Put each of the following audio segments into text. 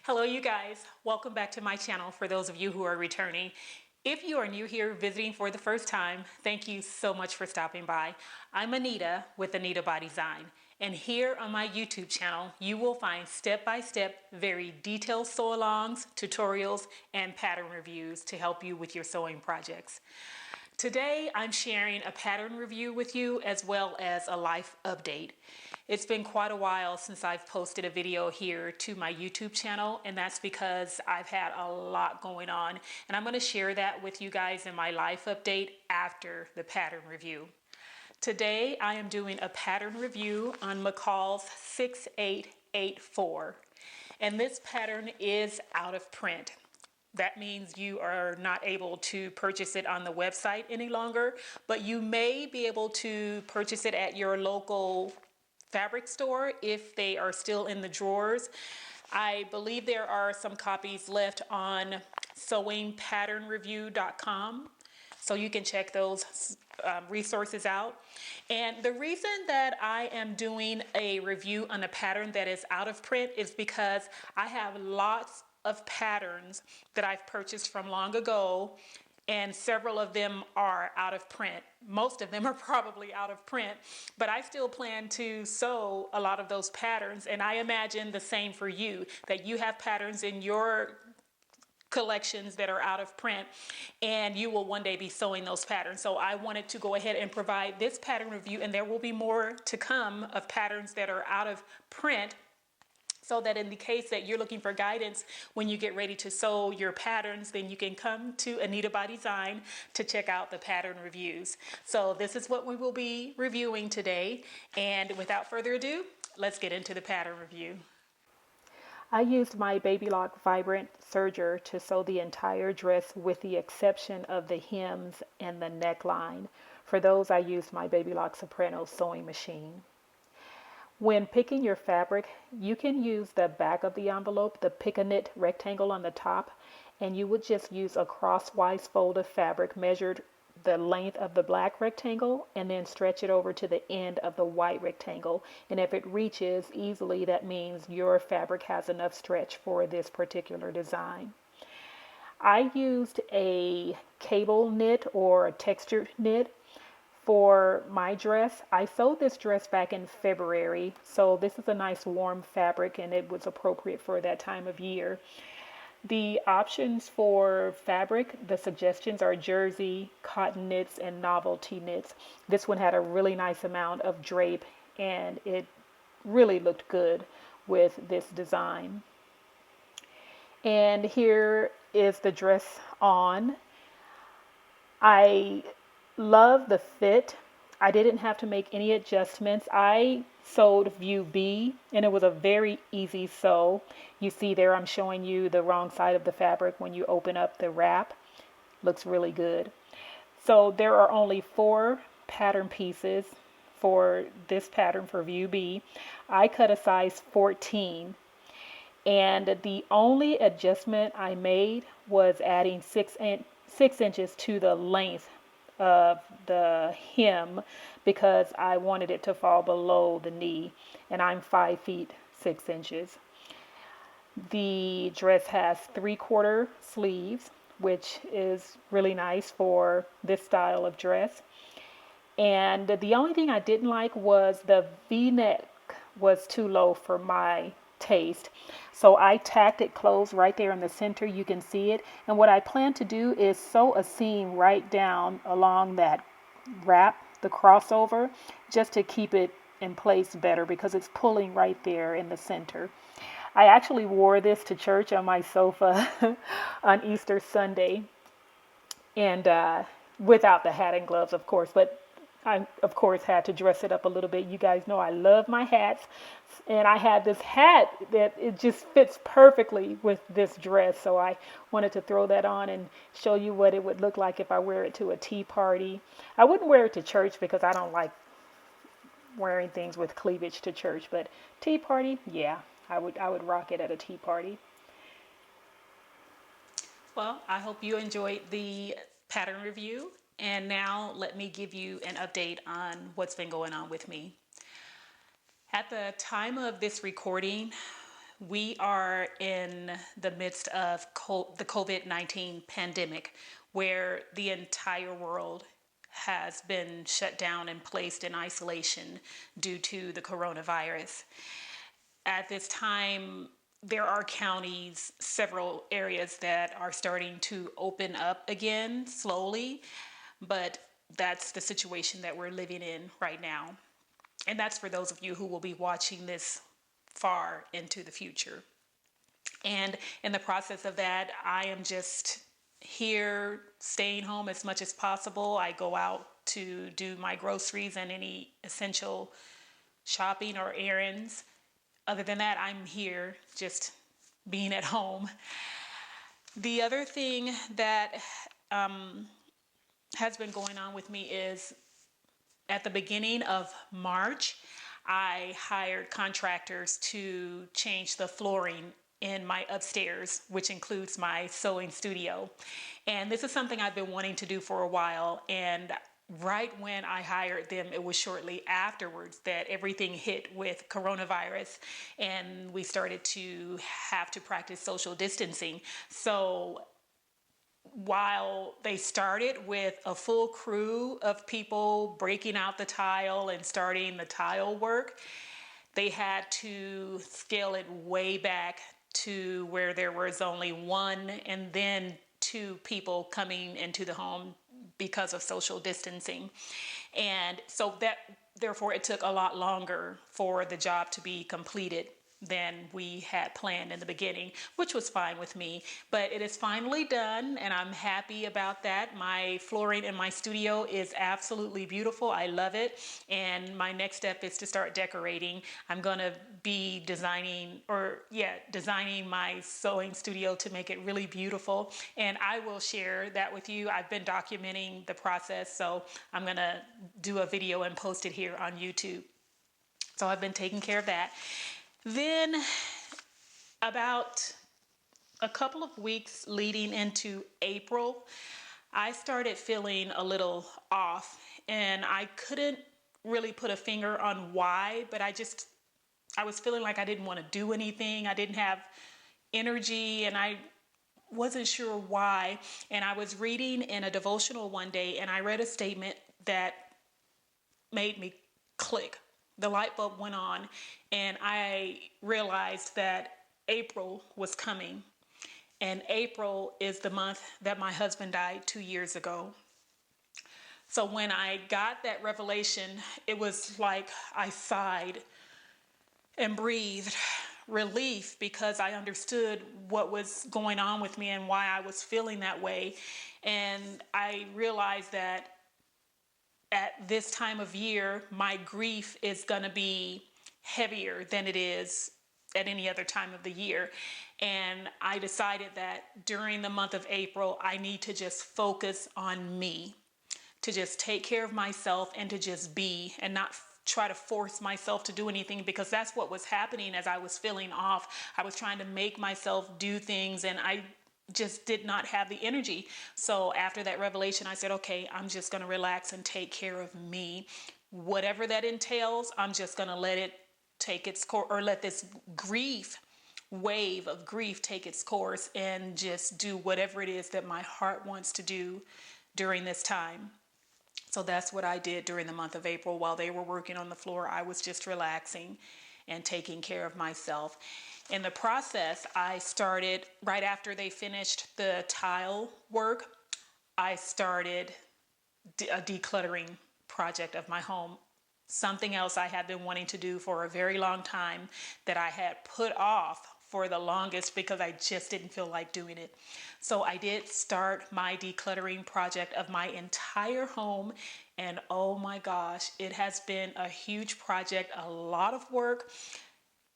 Hello you guys, welcome back to my channel for those of you who are returning. If you are new here visiting for the first time, thank you so much for stopping by. I'm Anita with Anita by Design, and here on my YouTube channel you will find step-by-step, very detailed sew-alongs, tutorials, and pattern reviews to help you with your sewing projects. Today I'm sharing a pattern review with you as well as a life update. It's been quite a while since I've posted a video here to my YouTube channel, and that's because I've had a lot going on, and I'm going to share that with you guys in my life update after the pattern review. Today I am doing a pattern review on McCall's 6884, and this pattern is out of print. That means you are not able to purchase it on the website any longer, but you may be able to purchase it at your local fabric store if they are still in the drawers. I believe there are some copies left on sewingpatternreview.com, so you can check those resources out. And the reason that I am doing a review on a pattern that is out of print is because I have lots of patterns that I've purchased from long ago, and several of them are out of print. Most of them are probably out of print, but I still plan to sew a lot of those patterns, and I imagine the same for you, that you have patterns in your collections that are out of print and you will one day be sewing those patterns. So I wanted to go ahead and provide this pattern review, and there will be more to come of patterns that are out of print, so that in the case that you're looking for guidance when you get ready to sew your patterns, then you can come to Anita by Design to check out the pattern reviews. So this is what we will be reviewing today, and without further ado, let's get into the pattern review. I used my Baby Lock Vibrant serger to sew the entire dress with the exception of the hems and the neckline. For those, I used my Baby Lock Soprano sewing machine. When picking your fabric, you can use the back of the envelope, the pick-a-knit rectangle on the top, and you would just use a crosswise fold of fabric, measured the length of the black rectangle, and then stretch it over to the end of the white rectangle. And if it reaches easily, that means your fabric has enough stretch for this particular design. I used a cable knit or a textured knit for my dress. I sewed this dress back in February, so this is a nice warm fabric and it was appropriate for that time of year. The options for fabric, the suggestions are jersey, cotton knits, and novelty knits. This one had a really nice amount of drape and it really looked good with this design. And here is the dress on. I love the fit. I didn't have to make any adjustments. I sewed view B and it was a very easy sew. You see there I'm showing you the wrong side of the fabric when you open up the wrap. Looks really good. So there are only 4 pattern pieces for this pattern for view B. I cut a size 14, and the only adjustment I made was adding 6 inches to the length of the hem because I wanted it to fall below the knee, and I'm 5 feet 6 inches. The dress has 3/4 sleeves, which is really nice for this style of dress. And the only thing I didn't like was the V-neck was too low for my taste. So I tacked it closed right there in the center. You can see it. And what I plan to do is sew a seam right down along that wrap, the crossover, just to keep it in place better because it's pulling right there in the center. I actually wore this to church on my sofa on Easter Sunday, and without the hat and gloves, of course, but I, of course, had to dress it up a little bit. You guys know I love my hats, and I had this hat that it just fits perfectly with this dress, so I wanted to throw that on and show you what it would look like if I wear it to a tea party. I wouldn't wear it to church because I don't like wearing things with cleavage to church, but tea party, yeah, I would rock it at a tea party. Well, I hope you enjoyed the pattern review. And now let me give you an update on what's been going on with me. At the time of this recording, we are in the midst of the COVID-19 pandemic, where the entire world has been shut down and placed in isolation due to the coronavirus. At this time, there are counties, several areas that are starting to open up again slowly, but that's the situation that we're living in right now. And that's for those of you who will be watching this far into the future. And in the process of that, I am just here staying home as much as possible. I go out to do my groceries and any essential shopping or errands. Other than that, I'm here just being at home. The other thing that has been going on with me is at the beginning of March, I hired contractors to change the flooring in my upstairs, which includes my sewing studio. And this is something I've been wanting to do for a while. And right when I hired them, it was shortly afterwards that everything hit with coronavirus and we started to have to practice social distancing. So while they started with a full crew of people breaking out the tile and starting the tile work, they had to scale it way back to where there was only one and then two people coming into the home because of social distancing. And so that, therefore, it took a lot longer for the job to be completed than we had planned in the beginning, which was fine with me. But it is finally done, and I'm happy about that. My flooring in my studio is absolutely beautiful. I love it. And my next step is to start decorating. I'm gonna be designing my sewing studio to make it really beautiful. And I will share that with you. I've been documenting the process, so I'm gonna do a video and post it here on YouTube. So I've been taking care of that. Then about a couple of weeks leading into April, I started feeling a little off, and I couldn't really put a finger on why, but I was feeling like I didn't want to do anything. I didn't have energy, and I wasn't sure why. And I was reading in a devotional one day, and I read a statement that made me click. The light bulb went on, and I realized that April was coming. And April is the month that my husband died 2 years ago. So when I got that revelation, it was like I sighed and breathed relief, because I understood what was going on with me and why I was feeling that way. And I realized that at this time of year, my grief is going to be heavier than it is at any other time of the year. And I decided that during the month of April, I need to just focus on me, to just take care of myself and to just be, and not try to force myself to do anything, because that's what was happening as I was feeling off. I was trying to make myself do things, and I just did not have the energy. So after that revelation, I said, okay, I'm just going to relax and take care of me. Whatever that entails, I'm just going to let it take its course, or let this wave of grief take its course, and just do whatever it is that my heart wants to do during this time. So that's what I did during the month of April. While they were working on the floor, I was just relaxing and taking care of myself. In the process, I started, right after they finished the tile work, I started a decluttering project of my home. Something else I had been wanting to do for a very long time that I had put off for the longest because I just didn't feel like doing it. So I did start my decluttering project of my entire home, and oh my gosh, it has been a huge project, a lot of work.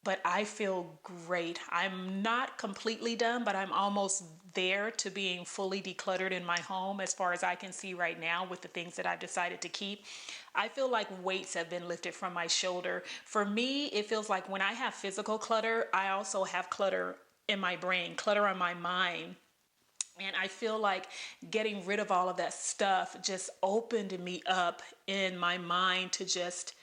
But I feel great. I'm not completely done, but I'm almost there to being fully decluttered in my home as far as I can see right now with the things that I've decided to keep. I feel like weights have been lifted from my shoulder. For me, it feels like when I have physical clutter, I also have clutter in my brain, clutter on my mind. And I feel like getting rid of all of that stuff just opened me up in my mind to just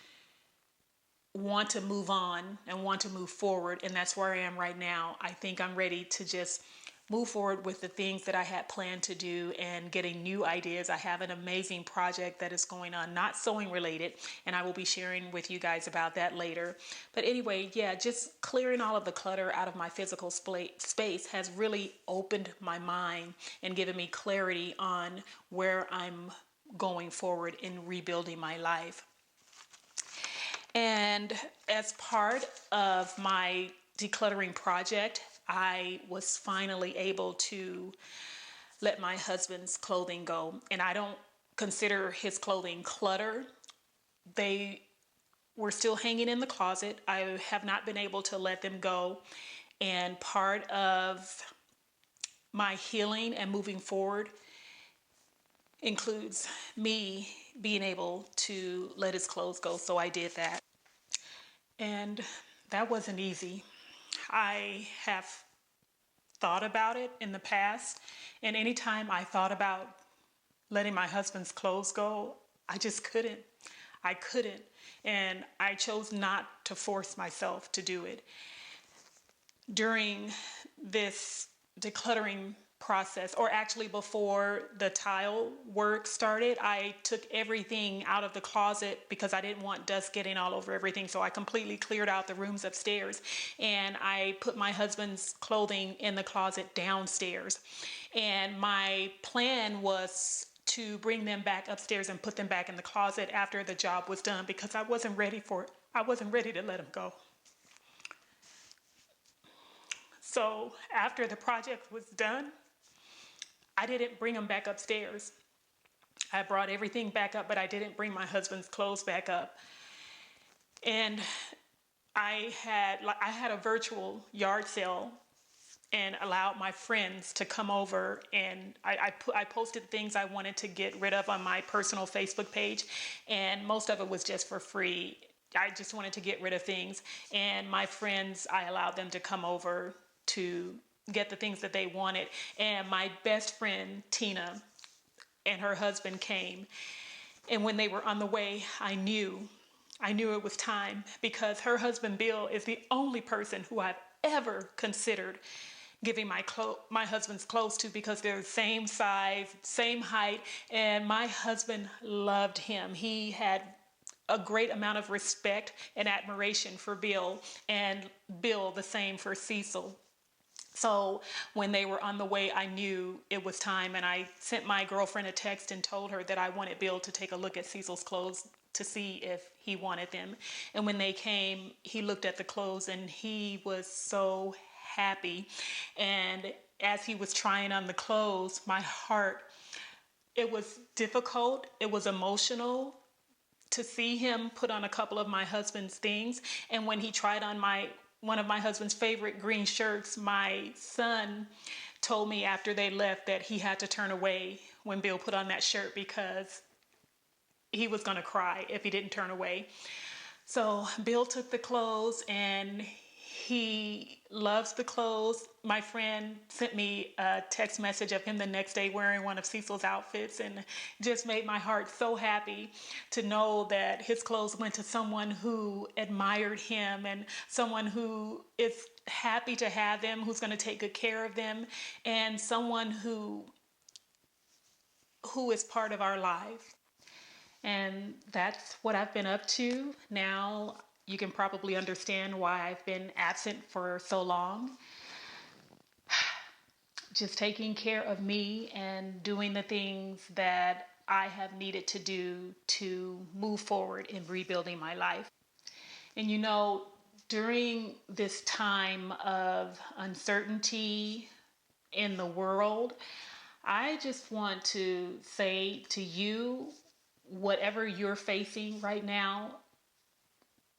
want to move on and want to move forward. And that's where I am right now. I think I'm ready to just move forward with the things that I had planned to do and getting new ideas. I have an amazing project that is going on, not sewing related, and I will be sharing with you guys about that later. But anyway, yeah, just clearing all of the clutter out of my physical space has really opened my mind and given me clarity on where I'm going forward in rebuilding my life. And as part of my decluttering project, I was finally able to let my husband's clothing go. And I don't consider his clothing clutter. They were still hanging in the closet. I have not been able to let them go. And part of my healing and moving forward includes me being able to let his clothes go. So I did that. And that wasn't easy. I have thought about it in the past, and anytime I thought about letting my husband's clothes go, I just couldn't. I couldn't. And I chose not to force myself to do it. During this decluttering process, or actually before the tile work started, I took everything out of the closet because I didn't want dust getting all over everything. So I completely cleared out the rooms upstairs, and I put my husband's clothing in the closet downstairs. And my plan was to bring them back upstairs and put them back in the closet after the job was done, because I wasn't ready to let them go. So after the project was done, I didn't bring them back upstairs. I brought everything back up, but I didn't bring my husband's clothes back up. And I had a virtual yard sale and allowed my friends to come over, and I posted things I wanted to get rid of on my personal Facebook page, and most of it was just for free. I just wanted to get rid of things, and my friends, I allowed them to come over to get the things that they wanted. And my best friend Tina and her husband came, and when they were on the way, I knew it was time, because her husband Bill is the only person who I've ever considered giving my husband's clothes to, because they're the same size, same height, and my husband loved him. He had a great amount of respect and admiration for Bill, and Bill the same for Cecil. So when they were on the way, I knew it was time, and I sent my girlfriend a text and told her that I wanted Bill to take a look at Cecil's clothes to see if he wanted them. And when they came, he looked at the clothes and he was so happy. And as he was trying on the clothes, my heart, it was difficult, it was emotional to see him put on a couple of my husband's things. And when he tried on one of my husband's favorite green shirts, my son told me after they left that he had to turn away when Bill put on that shirt, because he was going to cry if he didn't turn away. So Bill took the clothes, and he loves the clothes. My friend sent me a text message of him the next day wearing one of Cecil's outfits, and just made my heart so happy to know that his clothes went to someone who admired him, and someone who is happy to have them, who's going to take good care of them, and someone who is part of our life. And that's what I've been up to. Now you can probably understand why I've been absent for so long. Just taking care of me and doing the things that I have needed to do to move forward in rebuilding my life. And during this time of uncertainty in the world, I just want to say to you, whatever you're facing right now,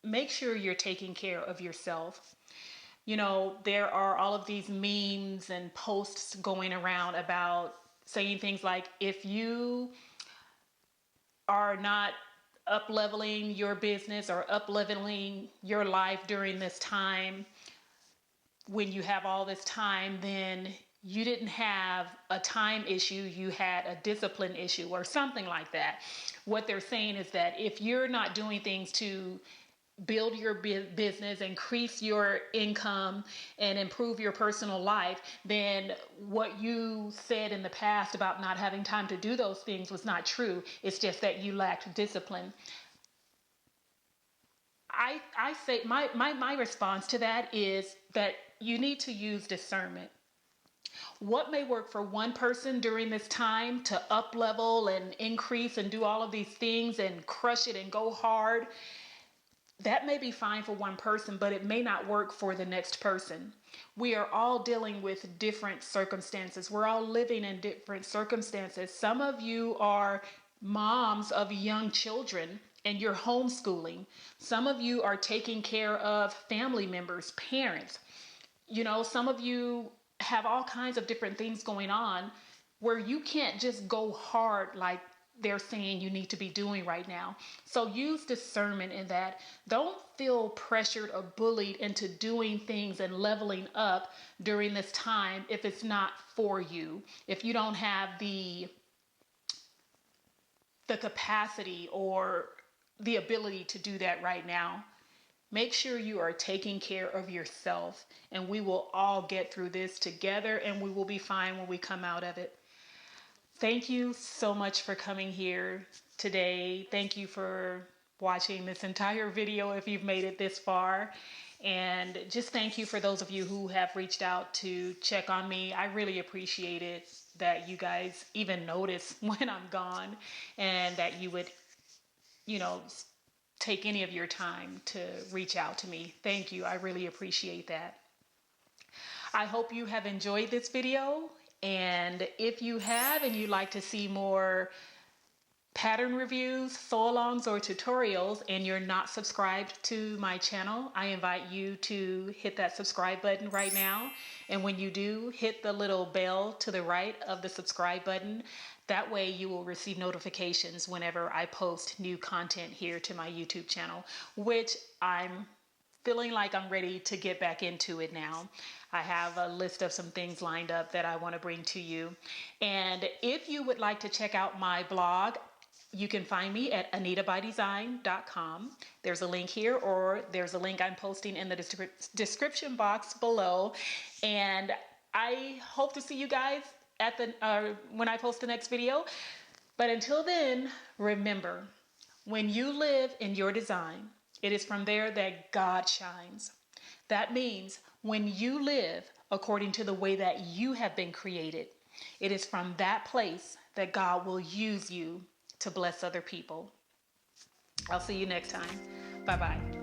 make sure you're taking care of yourself. There are all of these memes and posts going around about saying things like, if you are not up-leveling your business or up-leveling your life during this time, when you have all this time, then you didn't have a time issue, you had a discipline issue or something like that. What they're saying is that if you're not doing things to build your business, increase your income, and improve your personal life, then what you said in the past about not having time to do those things was not true. It's just that you lacked discipline. I say my response to that is that you need to use discernment. What may work for one person during this time to up level and increase and do all of these things and crush it and go hard, that may be fine for one person, but it may not work for the next person. We are all dealing with different circumstances. We're all living in different circumstances. Some of you are moms of young children and you're homeschooling. Some of you are taking care of family members, parents. Some of you have all kinds of different things going on where you can't just go hard like they're saying you need to be doing right now. So use discernment in that. Don't feel pressured or bullied into doing things and leveling up during this time if it's not for you. If you don't have the capacity or the ability to do that right now. Make sure you are taking care of yourself, and we will all get through this together, and we will be fine when we come out of it. Thank you so much for coming here today. Thank you for watching this entire video if you've made it this far. And just thank you for those of you who have reached out to check on me. I really appreciate it that you guys even notice when I'm gone, and that you would, take any of your time to reach out to me. Thank you. I really appreciate that. I hope you have enjoyed this video. And if you have and you'd like to see more pattern reviews, sew-alongs, or tutorials, and you're not subscribed to my channel, I invite you to hit that subscribe button right now. And when you do, hit the little bell to the right of the subscribe button. That way you will receive notifications whenever I post new content here to my YouTube channel, which I'm feeling like I'm ready to get back into it now. I have a list of some things lined up that I want to bring to you. And if you would like to check out my blog, you can find me at anitabydesign.com. There's a link here, or there's a link I'm posting in the description box below. And I hope to see you guys at when I post the next video. But until then, remember, when you live in your design, it is from there that God shines. That means when you live according to the way that you have been created, it is from that place that God will use you to bless other people. I'll see you next time. Bye-bye.